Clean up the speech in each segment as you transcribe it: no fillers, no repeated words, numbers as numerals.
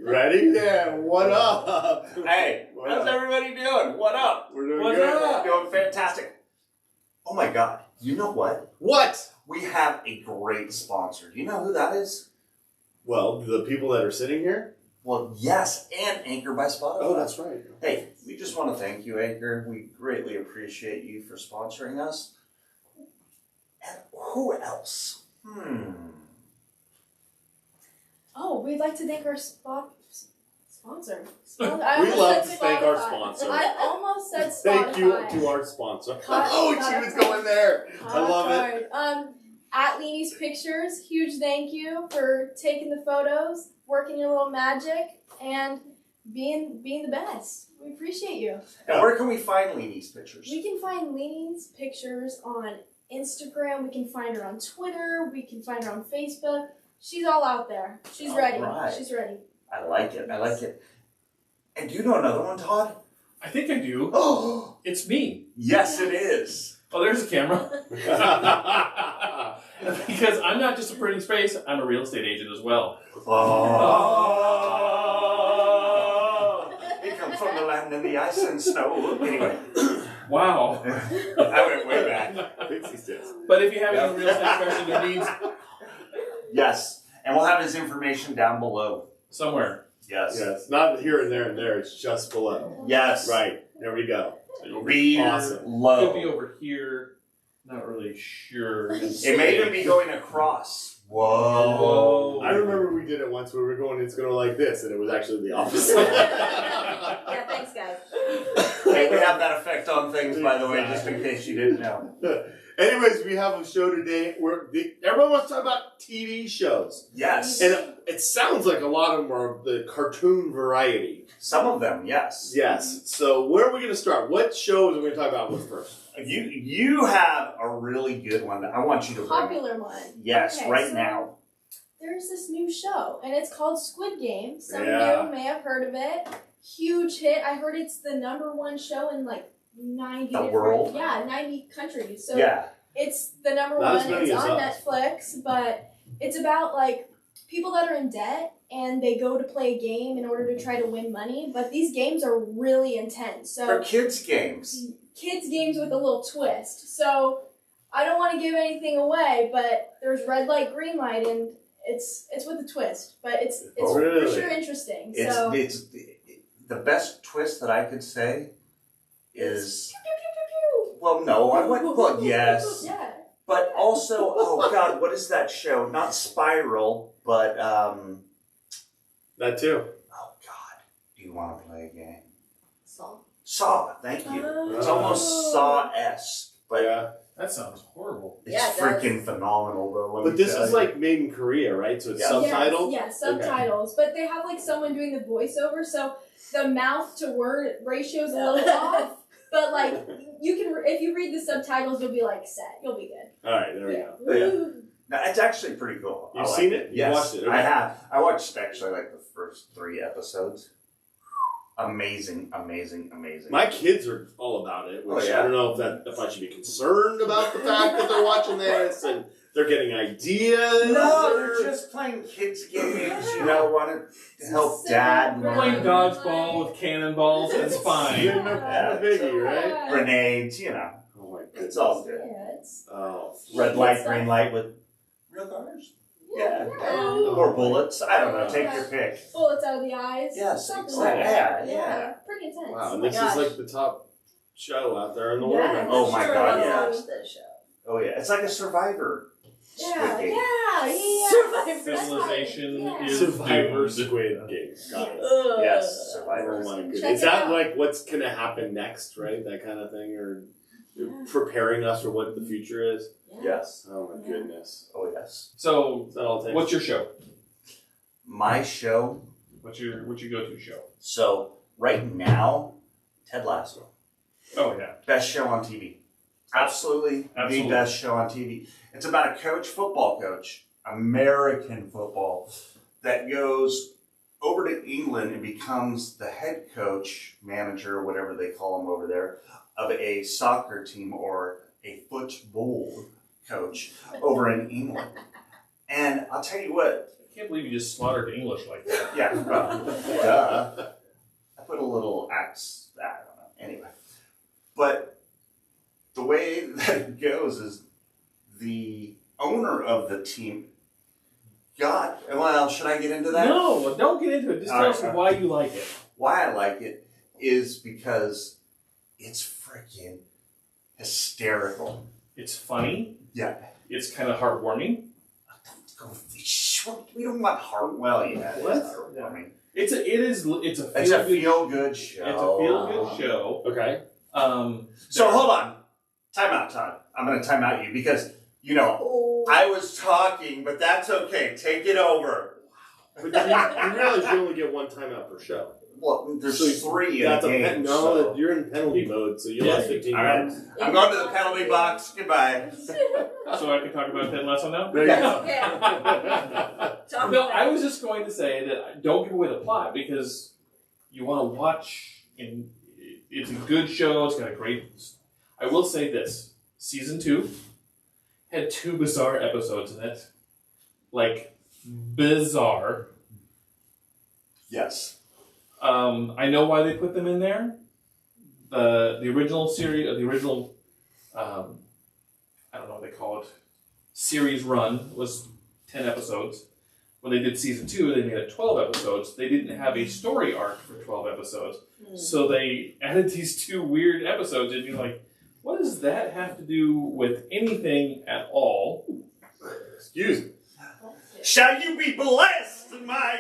Ready? Yeah, what up? Hey, how's everybody doing? What up? We're doing What's good. up? Doing fantastic. Oh my God, you know what? What? We have a great sponsor. Do you know who that is? Well, the people that are sitting here? Well, yes, and Anchor by Spotify. Oh, that's right. Hey, we just want to thank you, Anchor. We greatly appreciate you for sponsoring us. And who else? Oh, we'd like to thank our sponsor. We love to thank our sponsor. I almost said Spotify. Thank you to our sponsor. She was going there. I love it. At Lennies Pictures, huge thank you for taking the photos, working your little magic, and being the best. We appreciate you. And where can we find Lennies Pictures? We can find Lennies Pictures on Instagram. We can find her on Twitter. We can find her on Facebook. She's all out there. She's ready. Right. She's ready. I like it. I like it. And do you know another one, Todd? I think I do. Oh, It's me. yes, it is. Oh, there's a camera. Because I'm not just a printing space, I'm a real estate agent as well. Oh. He comes from the land of the ice and snow. Anyway. Wow. I went way back. But if you have any real estate questions or needs, Yes. And we'll have his information down below. somewhere. Yes. Yes, not here and there and there. It's just below. Yes. Right. There we go. It'll Be Awesome. low. Could be over here. Not really sure. It may even be going across. Whoa. I remember we did it once. We were going, it's going to like this, and it was actually the opposite. Yeah, thanks, guys. Hey, we have that effect on things, by the way, just in case you didn't know. Anyways, we have a show today where everyone wants to talk about TV shows. Yes. And it sounds like a lot of them are the cartoon variety. Some of them, yes. Yes. So where are we going to start? What shows are we going to talk about with first? You have a really good one that I want you to bring. Popular one. Yes, Okay, right so now. There's this new show, and it's called Squid Game. Some Yeah. of you may have heard of it. Huge hit. I heard it's the #1 show in like 90 The world? 90 countries. So Yeah. it's the number Not as one. many It's as on us. Netflix, but it's about like people that are in debt and they go to play a game in order to try to win money. But these games are really intense. For So kids' games. kids games with a little twist. So I don't want to give anything away, but there's red light, green light, and it's with a twist. But it's Oh, for really? sure interesting. It's So the best twist that I could say is, pew, pew, pew, pew, well, no, I wouldn't put pew. yes. Yeah. But also, oh God, what is that show? Not Spiral, but, That too. oh God, do you want to play a game? Saw. Thank you. Oh. It's almost Saw-esque, but Yeah. That sounds horrible. it's Yeah, it does. freaking phenomenal, though. let But me this tell is you. like made in Korea, right? So it's Yeah. subtitled? Yes, subtitles. But they have like someone doing the voiceover, so the mouth to word ratio is a little off. But like you can, if you read the subtitles, you'll be like set. You'll be good. All right, there we go. Yeah. No, it's actually pretty cool. You've I like seen it? You've Yes, watched it, okay. I have. I watched actually like the first 3 episodes. Amazing, amazing, amazing. My kids are all about it, which Oh, yeah. I don't know if I should be concerned about the fact that they're watching this and they're getting ideas. No, or- they're just playing kids games. You know, want to help So dad good. learn. Playing dodgeball with cannonballs, it's fine. Yeah, no biggie, right? Grenades, you know. Oh my goodness. It's all good. Yeah, it's Oh. Red light, green light with real cars. Yeah. Oh. Or bullets. I don't know. Take your pick. bullets out of the eyes. Yes, something exactly. like that. Yeah. Pretty intense. Wow, and Oh my this gosh. is like the top show out there in the Yeah, world. right now. Oh my sure, God, let's yeah. watch this show. Oh yeah, it's like a Survivor. Squid Game. Yeah. Civilization is Survivor doomed. Squid Game. Got it. Yes, Oh Survivor. my goodness. Check Is it that out. like what's going to happen next, right? That kind of thing? Or preparing us for what the future is? Yes. Oh my goodness. Oh yes. So, Is that all it takes? what's your show? My show. What's your go-to show? So right now, Ted Lasso, Oh yeah. best show on TV. Absolutely, Absolutely. the best show on TV. It's about a football coach, American football, that goes over to England and becomes the head coach, manager, whatever they call him over there, of a soccer team or a football coach over in England. And I'll tell you what, can't believe you just slaughtered English like that. Yeah, well, duh. I put a little axe, I don't know, anyway. But the way that it goes is the owner of the team well, should I get into that? No, don't get into it. Just tell us why you like it. Why I like it is because it's freaking hysterical. It's funny. Yeah. It's kind of heartwarming. We don't want heart. Well, yeah, What? it's heartwarming. It's a It's a feel-good show. It's a feel-good show. Okay. So hold on. Time out, Todd. I'm going to time out you because, I was talking, but that's okay. Take it over. But you realize you only get one timeout per show. Well, there's So 3 in a game. No, you're in penalty mode, so you lost 15 All right. minutes. I'm going to the penalty box. Goodbye. So I can talk about Ted Lasso now? There you go. No, I was just going to say that don't give away the plot because you want to watch, and it's a good show. It's got a great. I will say this: season 2 had 2 bizarre episodes in it, like bizarre. Yes. I know why they put them in there. The original series, the original, I don't know what they call it, series run was 10 episodes. When they did season 2, they made it 12 episodes. They didn't have a story arc for 12 episodes. So they added these 2 weird episodes, and you're like, what does that have to do with anything at all? Excuse me. Shall you be blessed, my...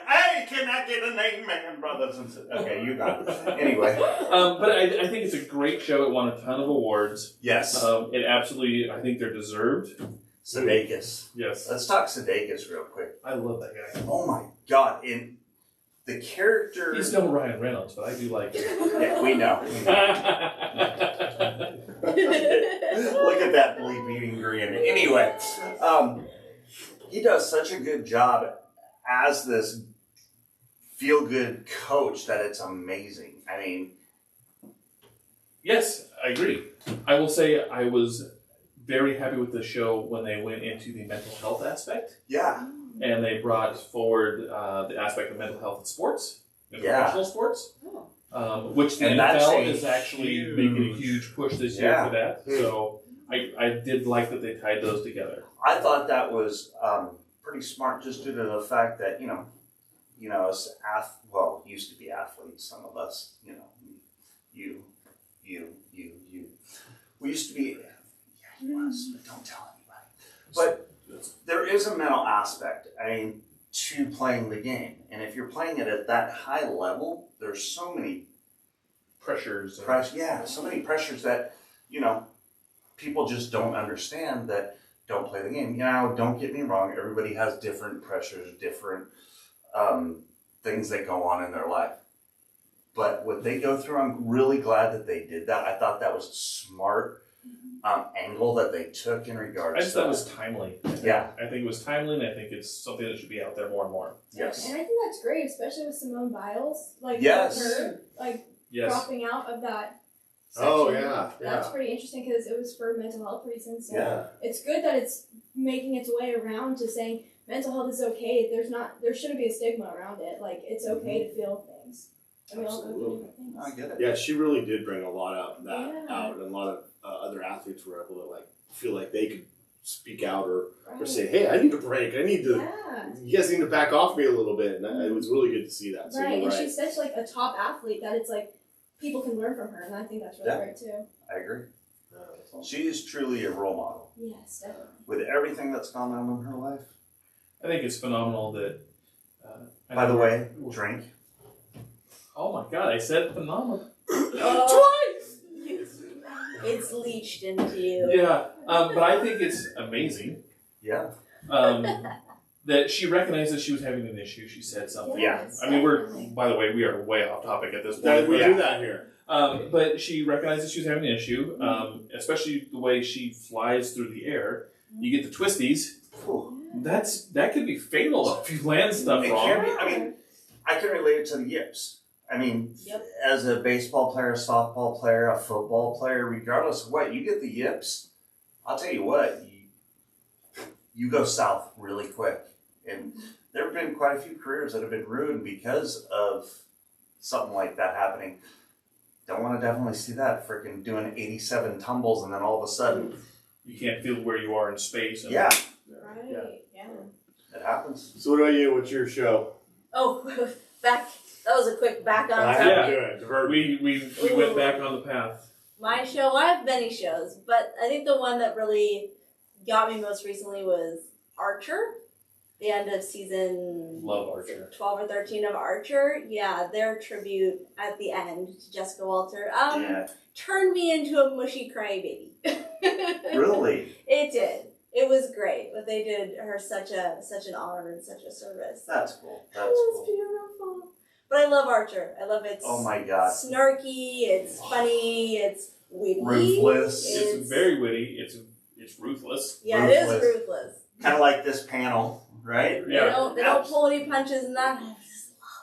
Hey, can I get an amen, brothers and sisters? Okay, you got it. Anyway. But I think it's a great show. It won a ton of awards. Yes. It absolutely, I think they're deserved. Sudeikis. Yes. Let's talk Sudeikis real quick. I love that guy. Oh my God. In the character... He's no Ryan Reynolds, but I do like him. Yeah, we know. Look at that bleeping grin. Anyway, he does such a good job as this feel-good coach that it's amazing. I mean... Yes, I agree. I will say I was very happy with the show when they went into the mental health aspect. Yeah. And they brought forward the aspect of mental health in sports, in professional sports, which the NFL is actually making a huge push this year for that. So I did like that they tied those together. I thought that was pretty smart just due to the fact that, as used to be athletes, some of us, you. We used to be, he was, but don't tell anybody. But there is a mental aspect, to playing the game. And if you're playing it at that high level, there's so many pressures. So many pressures that, people just don't understand that don't play the game. Now, don't get me wrong, everybody has different pressures, different things that go on in their life. But what they go through, I'm really glad that they did that. I thought that was a smart angle that they took in regards I just thought it was timely. I think it was timely, and I think it's something that should be out there more and more. Yes. And I think that's great, especially with Simone Biles. Yes. Her, dropping out of that section. Oh, yeah. That's pretty interesting because it was for mental health reasons. So it's good that it's making its way around to saying mental health is okay. There shouldn't be a stigma around it. It's okay to feel things. And we all go through different things. I get it. Yeah, she really did bring a lot out, and a lot of other athletes were able to feel like they could speak out or say, "Hey, I need a break. I need to. You guys need to back off me a little bit." And it was really good to see that. So and she's such a top athlete that it's people can learn from her, and I think that's really great too. I agree. She is truly a role model. Yes, definitely. With everything that's gone on in her life. I think it's phenomenal that. By the way, drink. Oh my God! I said phenomenal twice. It's leached into you. Yeah, but I think it's amazing. Yeah. That she recognized that she was having an issue. She said something. Yes, I mean, by the way, we are way off topic at this point. We do that here. But she recognized that she was having an issue, especially the way she flies through the air. You get the twisties. That could be fatal if you land stuff wrong. I can relate it to the yips. As a baseball player, a softball player, a football player, regardless of what, you get the yips, I'll tell you what, you go south really quick. And there have been quite a few careers that have been ruined because of something like that happening. Don't want to definitely see that freaking doing 87 tumbles and then all of a sudden You can't feel where you are in space. And Right. Yeah. Yeah. it happens. So what about you? What's your show? Oh, back. That was a quick back on I topic. have to do it. Divert. We went back on the path. My show, I have many shows, but I think the one that really got me most recently was Archer. The end of season Love Archer. 12 or 13 of Archer. Yeah, their tribute at the end to Jessica Walter turned me into a mushy crybaby. Really? It did. It was great, but they did her such an honor and such a service. That's cool. It was beautiful. But I love Archer. I love it. Oh my God. Snarky. It's funny. It's witty. Ruthless. It's very witty. It's ruthless. Yeah, it is ruthless. Kind of like this panel, right? Yeah. They don't pull any punches in that. I just love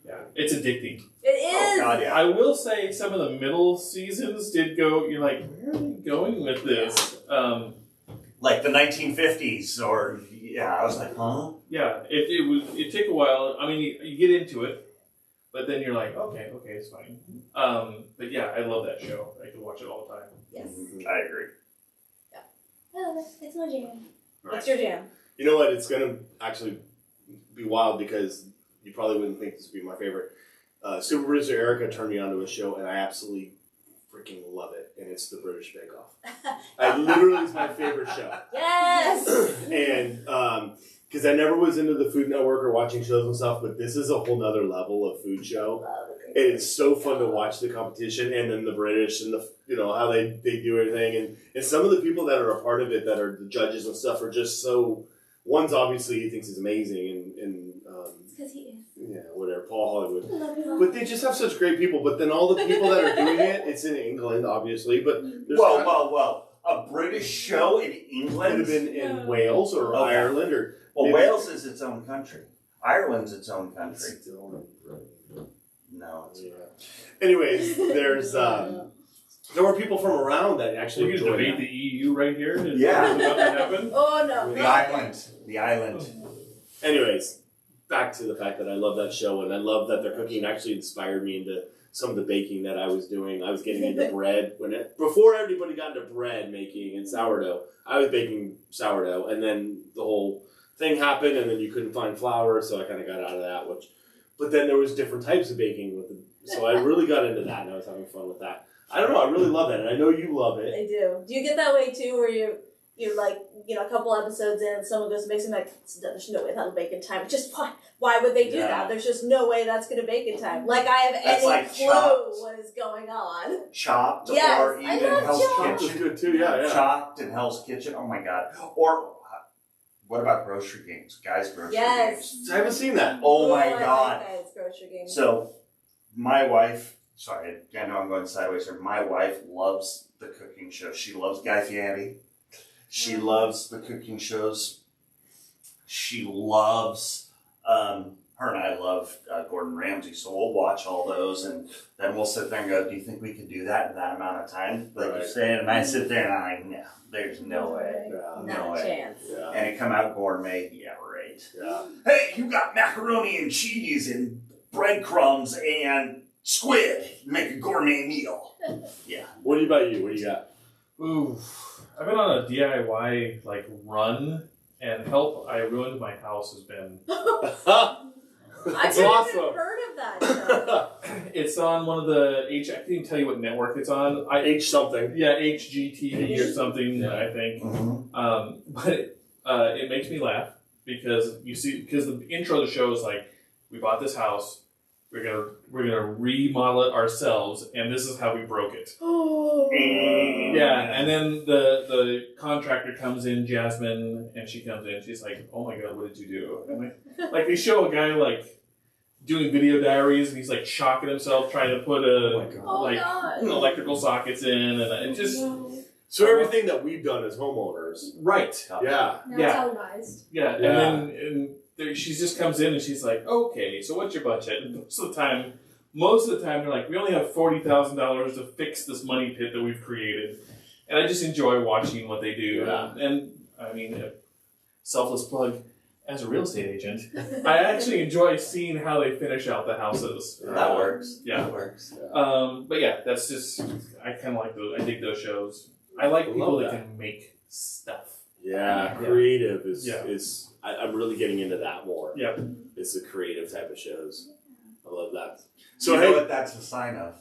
Yeah. It's addicting. it. It is. Oh God, yeah. I will say some of the middle seasons did go. You're like, where are they going with this? Like the 1950s, or I was like, huh? Yeah, it took a while. I mean, you get into it, but then you're like, okay, it's fine. But yeah, I love that show. I can watch it all the time. Yes. I agree. I love it. It's my jam. Right. What's your jam? You know what? It's gonna actually be wild because you probably wouldn't think this would be my favorite. Super producer Erica turned me onto a show, and I absolutely freaking love it. And it's the British Bake Off. Literally, it's my favorite show. Yes. And because I never was into the Food Network or watching shows and stuff, but this is a whole nother level of food show. And it's so fun to watch the competition, and then the British and the how they do everything, and some of the people that are a part of it that are the judges and stuff are just so. One's obviously he thinks he's amazing, and Because he is. yeah, whatever, Paul Hollywood. I love you. But they just have such great people. But then all the people that are doing it, it's in England, obviously. But there's Whoa. A British show in could have England? been in Wales or Okay. Ireland or Well, Wales is its own country. Ireland's its own country. No, it's Anyways, there's there were people from around that actually We can enjoyed debate that. the EU right here. Is Yeah. that about to happen? Oh no. the island. The island. Anyways, back to the fact that I love that show, and I love that their cooking actually inspired me into some of the baking that I was doing. I was getting into bread before everybody got into bread making and sourdough. I was baking sourdough, and then the whole thing happened, and then you couldn't find flour, so I kind of got out of that. But then there was different types of baking with it, so I really got into that, and I was having fun with that. I don't know, I really love that, and I know you love it. I do. Do you get that way too, where you're like, a couple episodes in, and someone goes to make something like, there's no way that'll bake in time. Just why would they do that? There's just no way that's going to bake in time. Like I have That's any like clue Chopped. what is going on. Chopped, Yes, or I even love Hell's Chopped. Chopped is Kitchen. good too, yeah. Chopped in Hell's Kitchen. Oh my God. Or what about grocery games? Guys' grocery Yes. games. I haven't seen that. Oh my I like God. that. It's grocery games. So, my wife, sorry, I know I'm going sideways here. My wife loves the cooking show. She loves Guy Fieri. She loves the cooking shows. She loves, her and I love Gordon Ramsay. So we'll watch all those, and then we'll sit there and go, do you think we could do that in that amount of time? Like Right. you're saying, and I sit there and I'm like, no, there's no way. Yeah. Not no a way. chance. Yeah. And it come out gourmet, yeah, right. Yeah. Hey, you got macaroni and cheese and breadcrumbs and squid. Make a gourmet meal. Yeah. What about you? What do you got? Ooh, I've been on a DIY run, and help I ruined my house has been. I've That's never awesome. even heard of that show. It's on one of the I can't even tell you what network it's on. H something. Yeah, HGTV or something. Yeah. I think. Mm-hmm. But it makes me laugh because the intro of the show is like, we bought this house, we're gonna remodel it ourselves, and this is how we broke it. Yeah, and then the contractor comes in, Jasmine, and she comes in. She's like, "Oh my God, what did you do?" And like they show a guy doing video diaries, and he's shocking himself trying to put God. electrical sockets in, and it just So everything that we've done as homeowners. right. Yeah. Now Yeah. televised. Yeah, Yeah. and then she just comes in and she's like, "Okay, so what's your budget?" And most of the time, they're like, "We only have $40,000 to fix this money pit that we've created," and I just enjoy watching what they do. Yeah. And I mean, selfless plug, as a real estate agent, I actually enjoy seeing how they finish out the houses. That works. Yeah. That works. But yeah, that's just, I kind of like those. I dig those shows. I like people that can make stuff. Yeah, creative is I'm really getting into that more. Yeah. It's the creative type of shows. I love that. So you know what that's a sign of?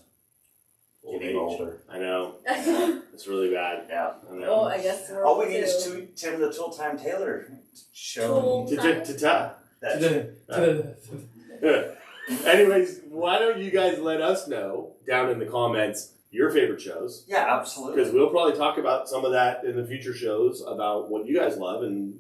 Getting older. I know. It's really bad. Yeah. I know. Oh, I guess we're All we need is Tim the Tool-Time Tailor show. Anyways, why don't you guys let us know down in the comments your favorite shows? Yeah, absolutely. Because we'll probably talk about some of that in the future shows about what you guys love, and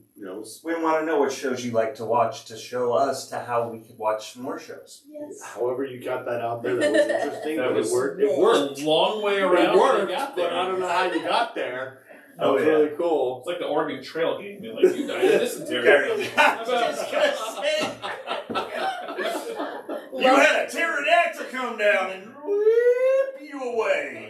we want to know what shows you like to watch to show us to how we could watch more shows. Yes. However you got that out there, that was interesting. That was it worked. It worked. A long way around. It worked, got but there. I don't know how you got there. That was really cool. It's like the Oregon Trail game. You're like, you died in dysentery. You had a pterodactyl come down and whip you away.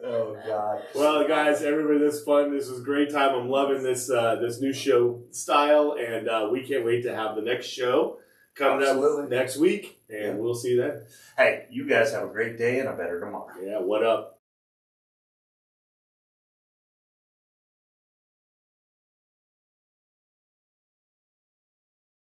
Oh God! Well, guys, everybody, this is fun. This was a great time. I'm loving this this new show style, and we can't wait to have the next show coming up next week, and we'll see you then. Hey, you guys have a great day and a better tomorrow. Yeah, what up?